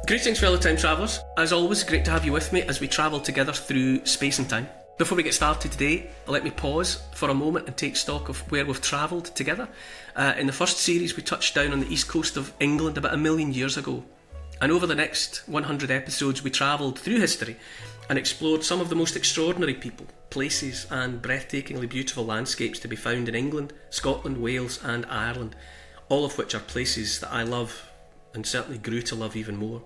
Greetings, fellow time travellers. As always, great to have you with me as we travel together through space and time. Before we get started today, let me pause for a moment and take stock of where we've travelled together. In the first series, we touched down on the east coast of England about 1 million years ago. And over the next 100 episodes, we travelled through history and explored some of the most extraordinary people, places and breathtakingly beautiful landscapes to be found in England, Scotland, Wales and Ireland, all of which are places that I love and certainly grew to love even more.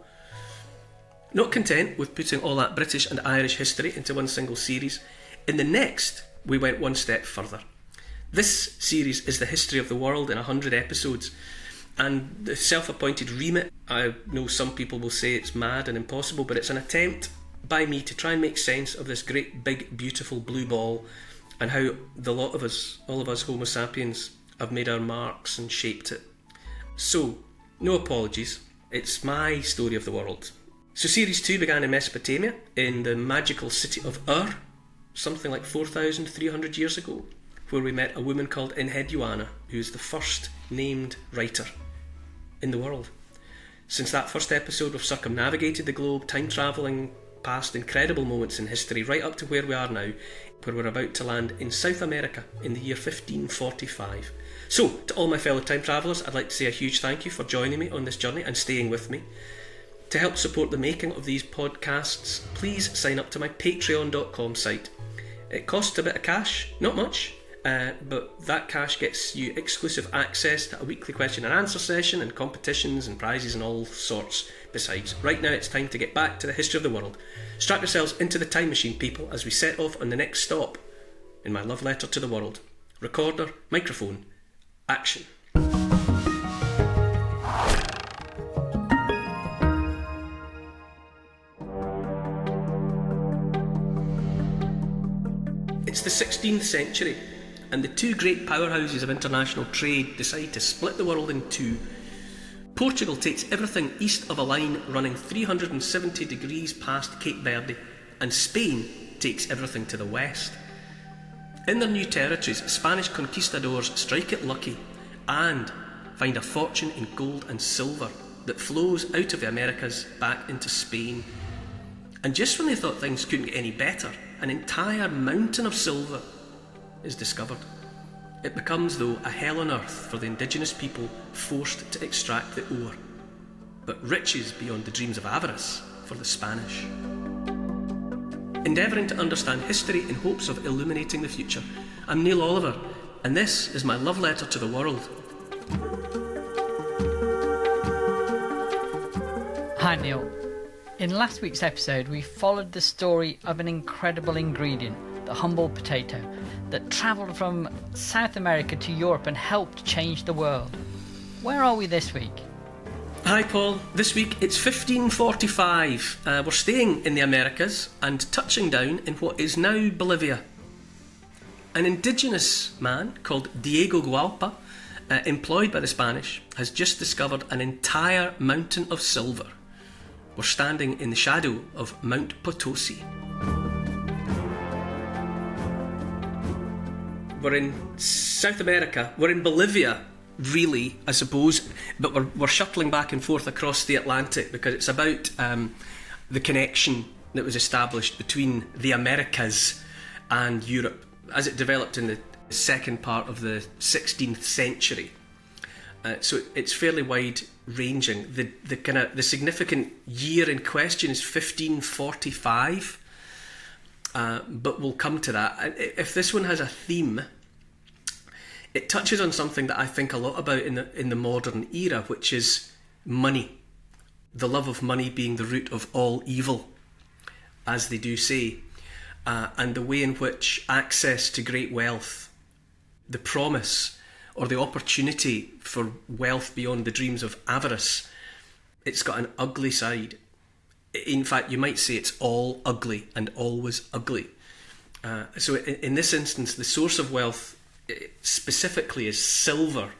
Not content with putting all that British and Irish history into one single series, in the next we went one step further. This series is the history of the world in 100 episodes, and the self-appointed remit, I know some people will say it's mad and impossible, but it's an attempt by me to try and make sense of this great big beautiful blue ball and how the lot of us, all of us Homo sapiens, have made our marks and shaped it. So, no apologies, it's my story of the world. So series 2 began in Mesopotamia, in the magical city of Ur, something like 4,300 years ago, where we met a woman called Enheduanna, who is the first named writer in the world. Since that first episode, we've circumnavigated the globe, time travelling past incredible moments in history, right up to where we are now, where we're about to land in South America in the year 1545. So, to all my fellow time travellers, I'd like to say a huge thank you for joining me on this journey and staying with me. To help support the making of these podcasts, please sign up to my patreon.com site. It costs a bit of cash, not much, but that cash gets you exclusive access to a weekly question and answer session and competitions and prizes and all sorts besides. Right now it's time to get back to the history of the world. Strap yourselves into the time machine, people, as we set off on the next stop in my love letter to the world. Recorder, microphone, action. It's the 16th century, and the two great powerhouses of international trade decide to split the world in two. Portugal takes everything east of a line running 370 degrees past Cape Verde, and Spain takes everything to the west. In their new territories, Spanish conquistadors strike it lucky and find a fortune in gold and silver that flows out of the Americas back into Spain. And just when they thought things couldn't get any better, an entire mountain of silver is discovered. It becomes, though, a hell on earth for the indigenous people forced to extract the ore, but riches beyond the dreams of avarice for the Spanish. Endeavouring to understand history in hopes of illuminating the future, I'm Neil Oliver, and this is my love letter to the world. Hi Neil. In last week's episode, we followed the story of an incredible ingredient, the humble potato, that travelled from South America to Europe and helped change the world. Where are we this week? Hi Paul, this week it's 1545. We're staying in the Americas and touching down in what is now Bolivia. An indigenous man called Diego Gualpa, employed by the Spanish, has just discovered an entire mountain of silver. We're standing in the shadow of Mount Potosi. We're in South America. We're in Bolivia, really, I suppose, but we're shuttling back and forth across the Atlantic because it's about the connection that was established between the Americas and Europe as it developed in the second part of the 16th century. So it's fairly wide-ranging. The significant year in question is 1545, but we'll come to that. If this one has a theme, it touches on something that I think a lot about in the modern era, which is money. The love of money being the root of all evil, as they do say, and the way in which access to great wealth, the promise or the opportunity for wealth beyond the dreams of avarice, it's got an ugly side. In fact, you might say it's all ugly and always ugly. So in this instance, the source of wealth specifically is silver.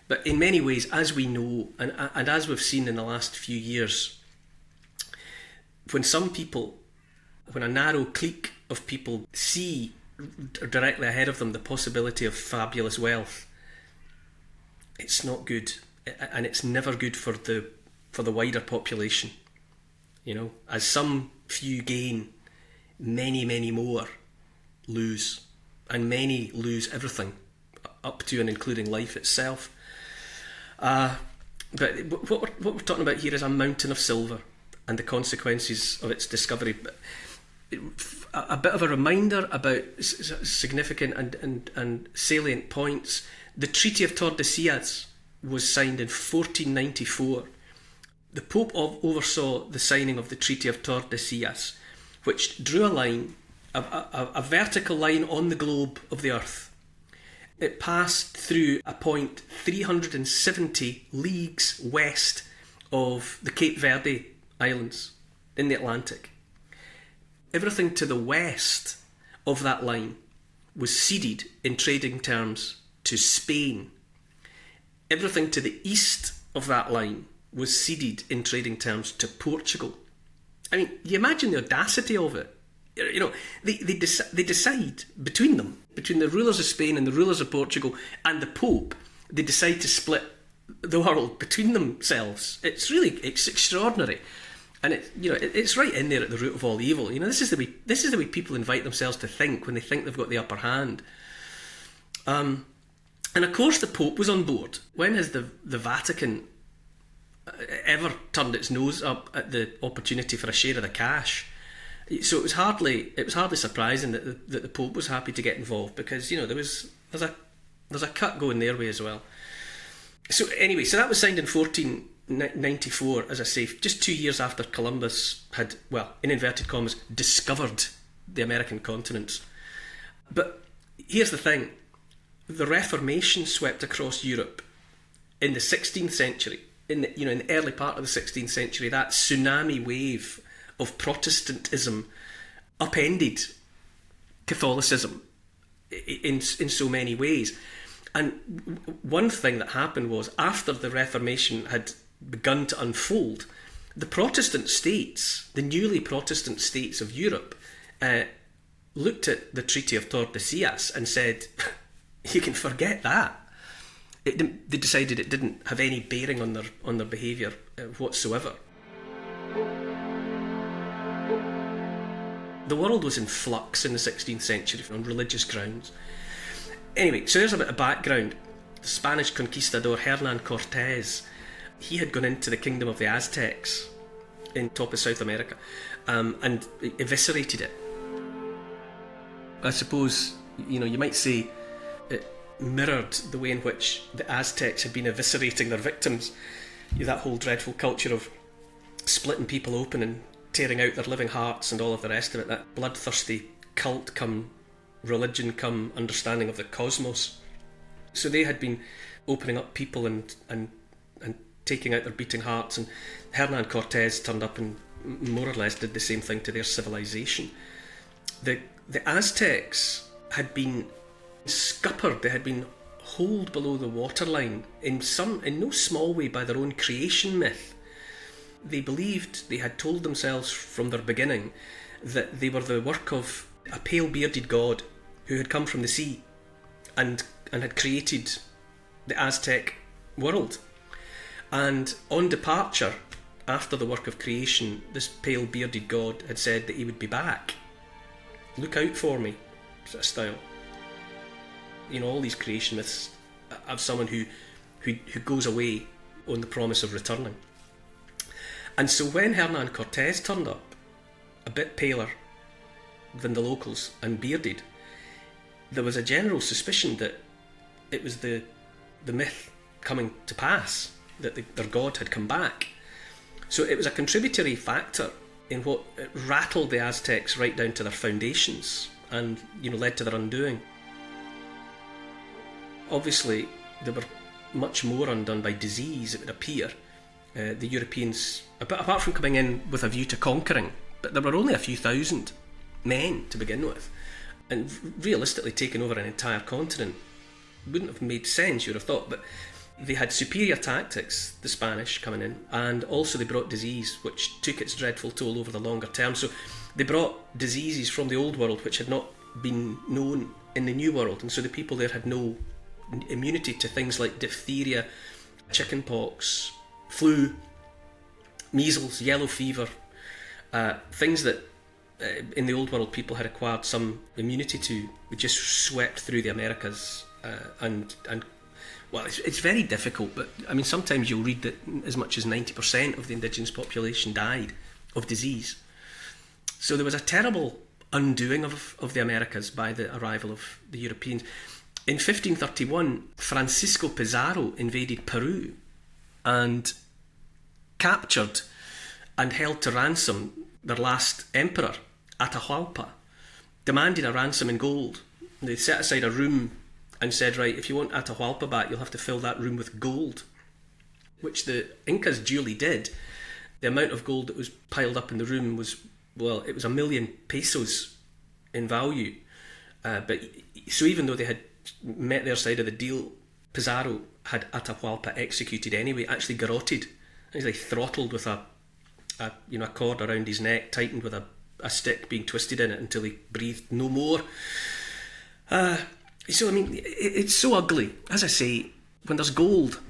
But in many ways, as we know, and as we've seen in the last few years, when a narrow clique of people see directly ahead of them the possibility of fabulous wealth, it's not good, and it's never good for for the wider population. As some few gain, many, many more lose, and many lose everything, up to and including life itself. But what we're talking about here is a mountain of silver and the consequences of its discovery. But a bit of a reminder about significant and salient points. The Treaty of Tordesillas was signed in 1494. The Pope oversaw the signing of the Treaty of Tordesillas, which drew a line, a vertical line on the globe of the Earth. It passed through a point 370 leagues west of the Cape Verde Islands in the Atlantic. Everything to the west of that line was ceded in trading terms to Spain. Everything to the east of that line was ceded in trading terms to Portugal. I mean, you imagine the audacity of it. They decide between them, between the rulers of Spain and the rulers of Portugal and the Pope, they decide to split the world between themselves. It's extraordinary, and it's right in there at the root of all evil. This is the way people invite themselves to think when they think they've got the upper hand. And of course, the Pope was on board. When has the Vatican ever turned its nose up at the opportunity for a share of the cash? So it was hardly surprising that the Pope was happy to get involved, because there's a cut going their way as well. So anyway, that was signed in 1494, as I say, just 2 years after Columbus had, well, in inverted commas, discovered the American continents. But here's the thing: the Reformation swept across Europe in the 16th century. In the early part of the 16th century, that tsunami wave of Protestantism upended Catholicism in so many ways. And one thing that happened was, after the Reformation had begun to unfold, the Protestant states, the newly Protestant states of Europe, looked at the Treaty of Tordesillas and said, you can forget that. They decided it didn't have any bearing on their behaviour whatsoever. The world was in flux in the 16th century on religious grounds. Anyway, so there's a bit of background. The Spanish conquistador Hernán Cortés, he had gone into the kingdom of the Aztecs in top of South America, and eviscerated it. I suppose, you might say it mirrored the way in which the Aztecs had been eviscerating their victims. That whole dreadful culture of splitting people open and tearing out their living hearts and all of the rest of it, that bloodthirsty cult come religion come understanding of the cosmos. So they had been opening up people and taking out their beating hearts, and Hernán Cortés turned up and more or less did the same thing to their civilization. The Aztecs had been scuppered, they had been holed below the waterline in no small way by their own creation myth. They believed, they had told themselves from their beginning, that they were the work of a pale bearded god who had come from the sea and had created the Aztec world. And on departure, after the work of creation, this pale bearded god had said that he would be back. Look out for me, sort of style. All these creation myths have someone who goes away on the promise of returning. And so when Hernán Cortés turned up, a bit paler than the locals and bearded, there was a general suspicion that it was the myth coming to pass, that their god had come back. So it was a contributory factor in what rattled the Aztecs right down to their foundations and led to their undoing. Obviously, they were much more undone by disease, it would appear. The Europeans, apart from coming in with a view to conquering, but there were only a few thousand men to begin with, and realistically taking over an entire continent wouldn't have made sense, you would have thought. But they had superior tactics, the Spanish coming in, and also they brought disease, which took its dreadful toll over the longer term. So they brought diseases from the old world which had not been known in the new world, and so the people there had no immunity to things like diphtheria, chickenpox, flu, measles, yellow fever, things that in the old world people had acquired some immunity to, we just swept through the Americas, and well, it's very difficult, but I mean, sometimes you'll read that as much as 90% of the indigenous population died of disease. So there was a terrible undoing of the Americas by the arrival of the Europeans. In 1531, Francisco Pizarro invaded Peru and captured and held to ransom their last emperor, Atahualpa, demanded a ransom in gold. They set aside a room and said, right, if you want Atahualpa back, you'll have to fill that room with gold, which the Incas duly did. The amount of gold that was piled up in the room was, well, it was 1 million pesos in value. But so even though they had met their side of the deal, Pizarro had Atahualpa executed anyway, actually garroted. He's like throttled with a cord around his neck, tightened with a stick being twisted in it until he breathed no more. So I mean, it's so ugly. As I say, when there's gold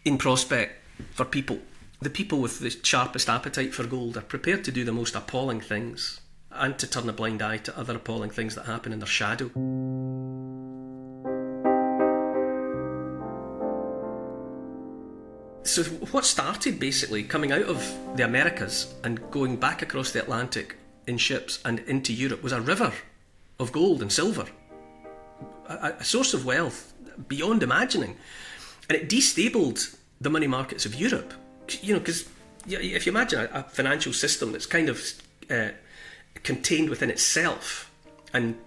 in prospect for people, the people with the sharpest appetite for gold are prepared to do the most appalling things and to turn a blind eye to other appalling things that happen in their shadow. So what started basically coming out of the Americas and going back across the Atlantic in ships and into Europe was a river of gold and silver, a source of wealth beyond imagining, and it destabled the money markets of Europe. Because if you imagine a financial system that's kind of contained within itself and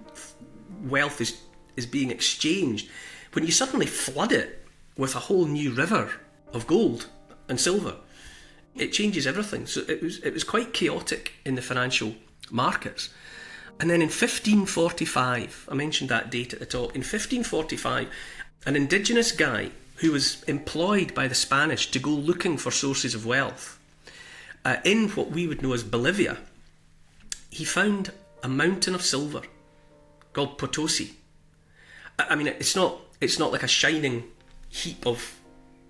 wealth is being exchanged, when you suddenly flood it with a whole new river of gold and silver, it changes everything. So it was quite chaotic in the financial markets. And then in 1545, I mentioned that date at the top, in 1545, an indigenous guy who was employed by the Spanish to go looking for sources of wealth in what we would know as Bolivia, he found a mountain of silver called Potosi. I mean, it's not like a shining heap of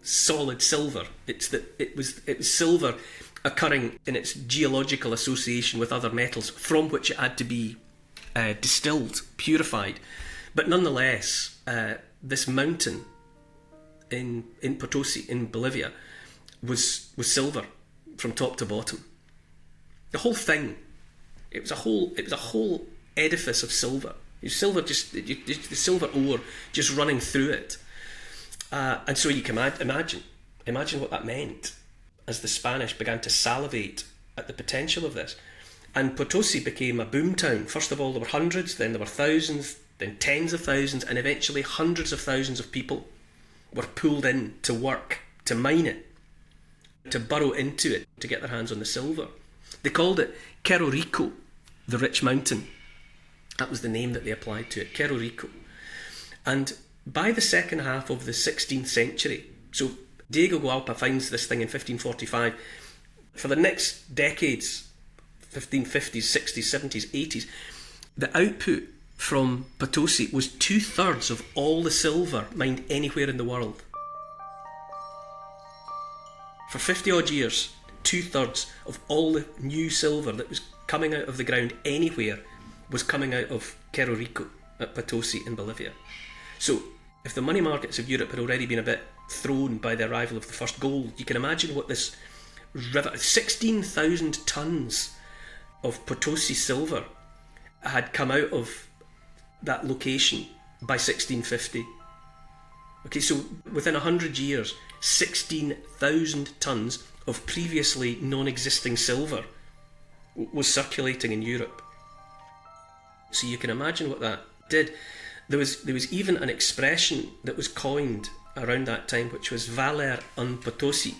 solid silver. It was silver occurring in its geological association with other metals, from which it had to be distilled, purified. But nonetheless, this mountain in Potosi in Bolivia was silver from top to bottom. The whole thing, it was a whole edifice of silver. Silver, just the silver ore just running through it. And so you can imagine what that meant as the Spanish began to salivate at the potential of this. And Potosi became a boomtown. First of all, there were hundreds, then there were thousands, then tens of thousands, and eventually hundreds of thousands of people were pulled in to work, to mine it, to burrow into it, to get their hands on the silver. They called it Cerro Rico, the rich mountain. That was the name that they applied to it, Cerro Rico. And by the second half of the 16th century, so Diego Gualpa finds this thing in 1545, for the next decades, 1550s, 60s, 70s, 80s, the output from Potosi was 2/3 of all the silver mined anywhere in the world. For 50 odd years, 2/3 of all the new silver that was coming out of the ground anywhere was coming out of Cerro Rico at Potosi in Bolivia. So if the money markets of Europe had already been a bit thrown by the arrival of the first gold, you can imagine what this river, 16,000 tonnes of Potosi silver had come out of that location by 1650. Okay, so within 100 years, 16,000 tonnes of previously non-existing silver was circulating in Europe. So you can imagine what that did. There was even an expression that was coined around that time, which was valer un Potosi,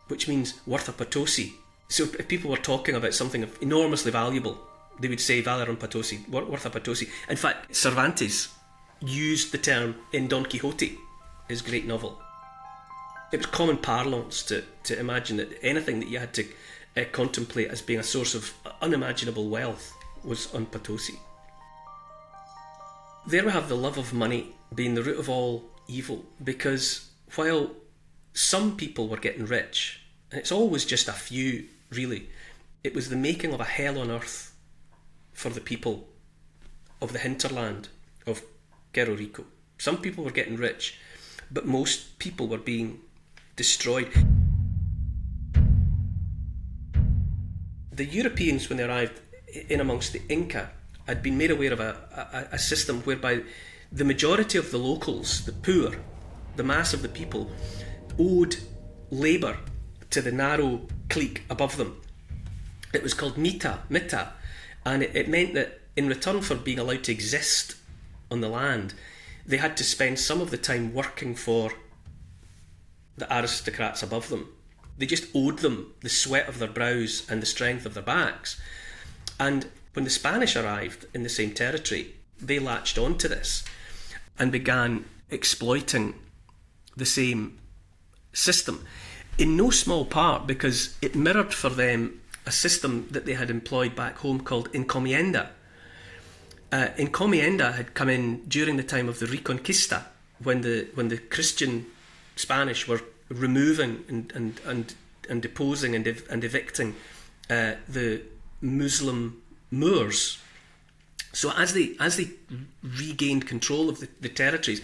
which means worth a Potosi. So if people were talking about something enormously valuable, they would say valer un Potosi, worth a Potosi. In fact, Cervantes used the term in Don Quixote, his great novel. It was common parlance to imagine that anything that you had to contemplate as being a source of unimaginable wealth was on Potosi. There we have the love of money being the root of all evil, because while some people were getting rich And it's always just a few, really. It was the making of a hell on earth for the people of the hinterland of Cerro Rico. Some people were getting rich, but most people were being destroyed. The Europeans, when they arrived in amongst the Inca, had been made aware of a system whereby the majority of the locals, the poor, the mass of the people, owed labour to the narrow clique above them. It was called mita, and it meant that in return for being allowed to exist on the land, they had to spend some of the time working for the aristocrats above them. They just owed them the sweat of their brows and the strength of their backs. And when the Spanish arrived in the same territory, they latched onto this and began exploiting the same system, in no small part because it mirrored for them a system that they had employed back home called encomienda. Encomienda had come in during the time of the Reconquista, when the Christian Spanish were removing and deposing and evicting the Muslim Moors. So as they regained control of the territories,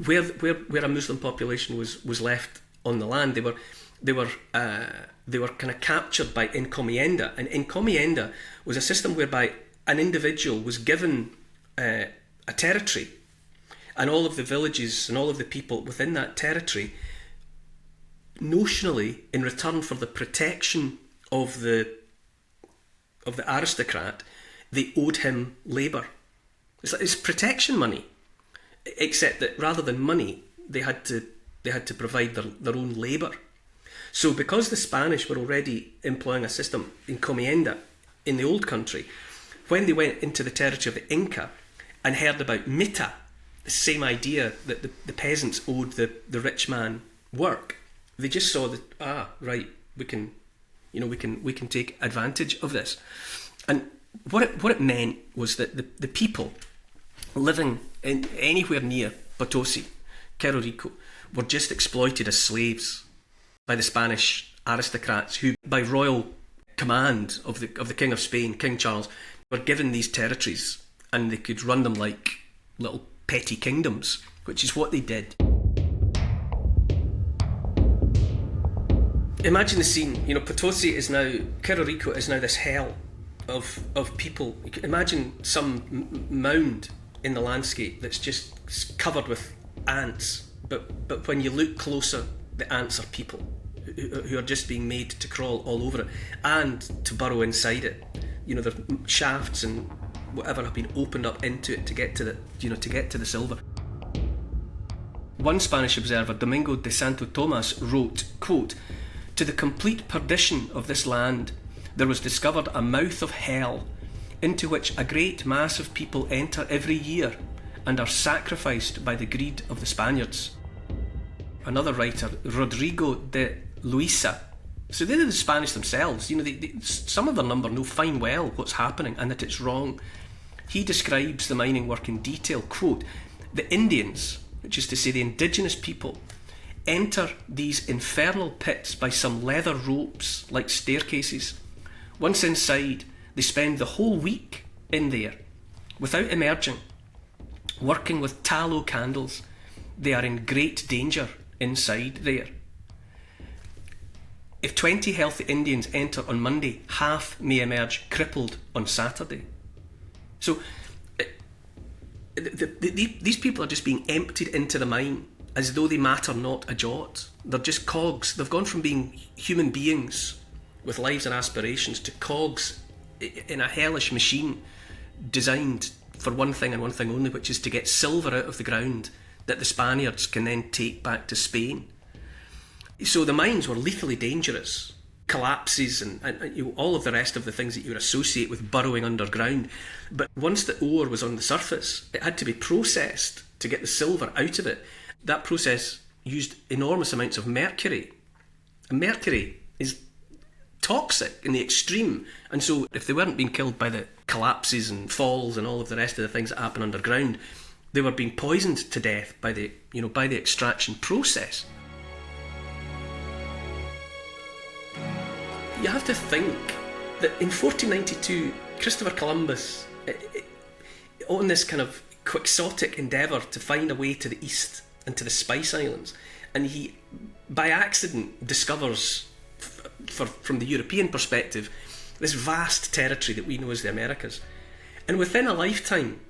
where a Muslim population was left on the land, they were kind of captured by encomienda. And encomienda was a system whereby an individual was given a territory, and all of the villages and all of the people within that territory, notionally in return for the protection of the aristocrat, they owed him labour. It's protection money, except that rather than money, they had to provide their own labour. So because the Spanish were already employing a system, encomienda, in the old country, when they went into the territory of the Inca and heard about mita, the same idea that the peasants owed the rich man work, they just saw that, we can take advantage of this. And what it meant was that the people living in anywhere near Potosi, Cerro Rico, were just exploited as slaves by the Spanish aristocrats, who, by royal command of the King of Spain, King Charles, were given these territories, and they could run them like little petty kingdoms, which is what they did. Imagine the scene. Potosi is now, Cerro Rico is now this hell of people. You can imagine some mound in the landscape that's just covered with ants, but when you look closer, the ants are people who are just being made to crawl all over it and to burrow inside it. Their shafts and whatever have been opened up into it to get to the silver. One Spanish observer, Domingo de Santo Tomas, wrote, quote, "To the complete perdition of this land, there was discovered a mouth of hell, into which a great mass of people enter every year and are sacrificed by the greed of the Spaniards." Another writer, Rodrigo de Luisa, so they're the Spanish themselves. Some of their number know fine well what's happening and that it's wrong. He describes the mining work in detail. Quote, "The Indians, which is to say the indigenous people, enter these infernal pits by some leather ropes like staircases. Once inside, they spend the whole week in there without emerging, working with tallow candles. They are in great danger inside there. If 20 healthy Indians enter on Monday, half may emerge crippled on Saturday." So these people are just being emptied into the mine as though they matter not a jot. They're just cogs. They've gone from being human beings with lives and aspirations to cogs in a hellish machine designed for one thing and one thing only, which is to get silver out of the ground that the Spaniards can then take back to Spain. So the mines were lethally dangerous. Collapses and all of the rest of the things that you would associate with burrowing underground. But once the ore was on the surface, it had to be processed to get the silver out of it. That process used enormous amounts of mercury. And mercury is toxic in the extreme. And so if they weren't being killed by the collapses and falls and all of the rest of the things that happen underground, they were being poisoned to death by the extraction process. you have to think that in 1492, Christopher Columbus, on this kind of quixotic endeavour to find a way to the east and to the Spice Islands, and he, by accident, discovers, from the European perspective, this vast territory that we know as the Americas. And within a lifetime,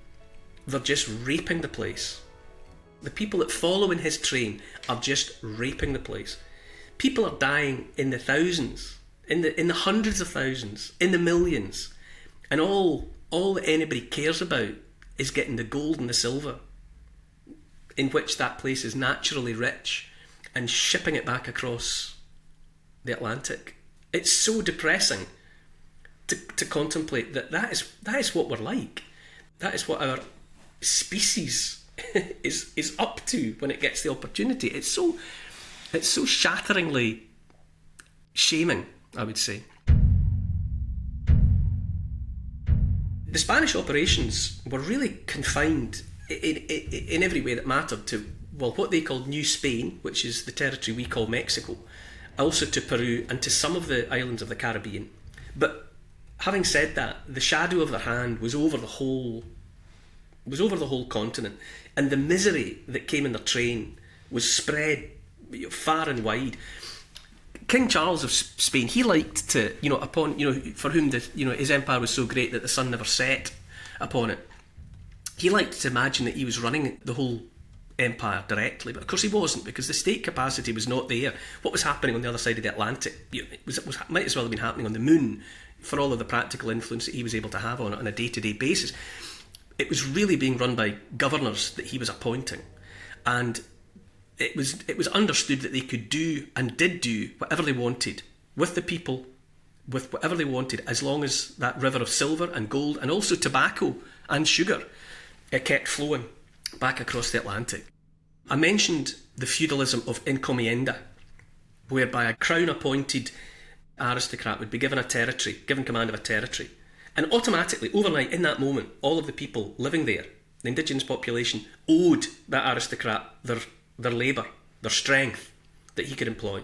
they're just raping the place. The people that follow in his train are just raping the place. People are dying in the thousands, in the hundreds of thousands, in the millions. And all that anybody cares about is getting the gold and the silver, in which that place is naturally rich, and shipping it back across the Atlantic. It's so depressing to contemplate that is what we're like. That is what our species is up to when it gets the opportunity. It's so shatteringly shaming, I would say. The Spanish operations were really confined in every way that mattered to, well, what they called New Spain, which is the territory we call Mexico, also to Peru and to some of the islands of the Caribbean. But having said that, the shadow of their hand was over the whole continent, and the misery that came in their train was spread far and wide. King Charles of Spain, he liked to, for whom his empire was so great that the sun never set upon it. He liked to imagine that he was running the whole empire directly, but of course he wasn't, because the state capacity was not there. What was happening on the other side of the Atlantic, might as well have been happening on the moon, for all of the practical influence that he was able to have on it on a day-to-day basis. It was really being run by governors that he was appointing, and it was understood that they could do and did do whatever they wanted with the people, with whatever they wanted, as long as that river of silver and gold and also tobacco and sugar, it kept flowing back across the Atlantic. I mentioned the feudalism of encomienda, whereby a crown-appointed aristocrat would be given command of a territory, and automatically, overnight, in that moment, all of the people living there, the indigenous population, owed that aristocrat their labour, their strength that he could employ,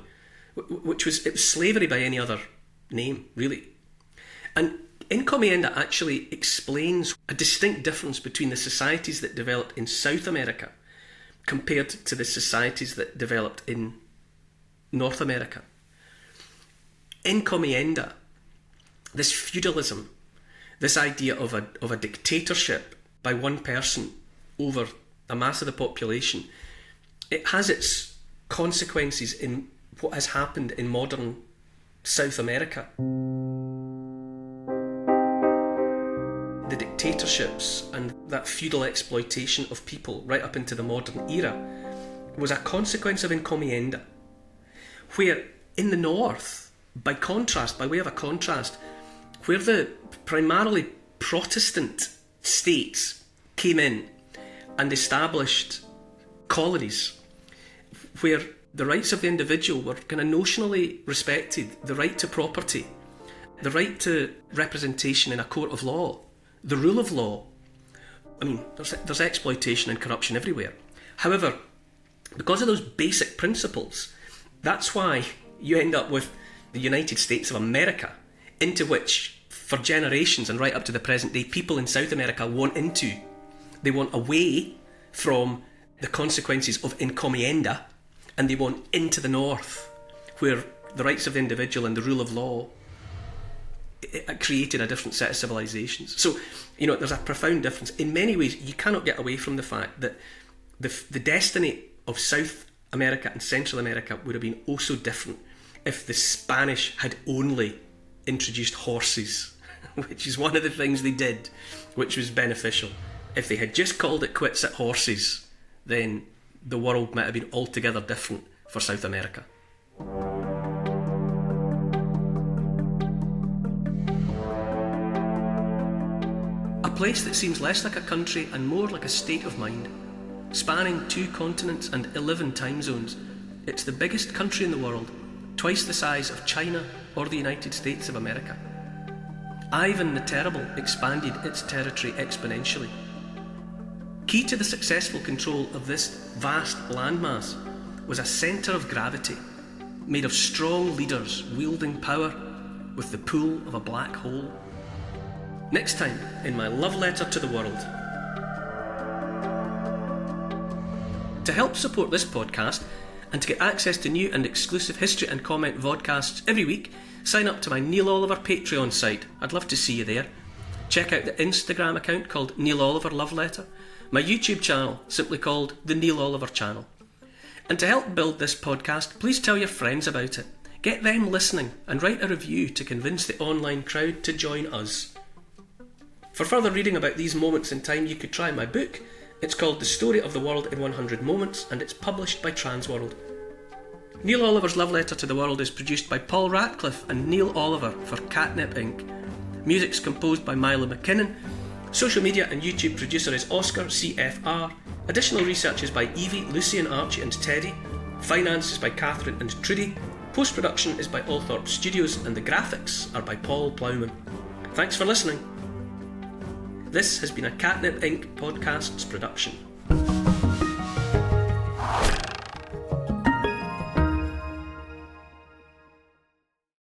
it was slavery by any other name, really. And encomienda actually explains a distinct difference between the societies that developed in South America compared to the societies that developed in North America. Encomienda, this feudalism, this idea of a dictatorship by one person over a mass of the population, it has its consequences in what has happened in modern South America. The dictatorships and that feudal exploitation of people right up into the modern era was a consequence of encomienda, where in the north, by way of a contrast, where the primarily Protestant states came in and established colonies, where the rights of the individual were kind of notionally respected, the right to property, the right to representation in a court of law, the rule of law. I mean, there's exploitation and corruption everywhere. However, because of those basic principles, that's why you end up with the United States of America, into which, for generations and right up to the present day, people in South America want into. They want away from the consequences of encomienda, and they want into the north, where the rights of the individual and the rule of law it created a different set of civilizations. So, there's a profound difference. In many ways, you cannot get away from the fact that the destiny of South America and Central America would have been oh so different if the Spanish had only introduced horses, which is one of the things they did, which was beneficial. If they had just called it quits at horses, then the world might have been altogether different for South America. A place that seems less like a country and more like a state of mind, spanning 2 continents and 11 time zones. It's the biggest country in the world, twice the size of China or the United States of America. Ivan the Terrible expanded its territory exponentially. Key to the successful control of this vast landmass was a centre of gravity made of strong leaders wielding power with the pull of a black hole. Next time in my love letter to the world. To help support this podcast and to get access to new and exclusive history and comment vodcasts every week, sign up to my Neil Oliver Patreon site. I'd love to see you there. Check out the Instagram account called Neil Oliver Love Letter, my YouTube channel simply called The Neil Oliver Channel. And to help build this podcast, please tell your friends about it. Get them listening and write a review to convince the online crowd to join us. For further reading about these moments in time, you could try my book. It's called The Story of the World in 100 Moments, and it's published by Transworld. Neil Oliver's Love Letter to the World is produced by Paul Ratcliffe and Neil Oliver for Catnip Inc. Music's composed by Milo McKinnon. Social media and YouTube producer is Oscar CFR. Additional research is by Evie, Lucian, Archie and Teddy. Finance is by Catherine and Trudy. Post-production is by Althorpe Studios, and the graphics are by Paul Plowman. Thanks for listening. This has been a Catnip Inc. Podcasts production.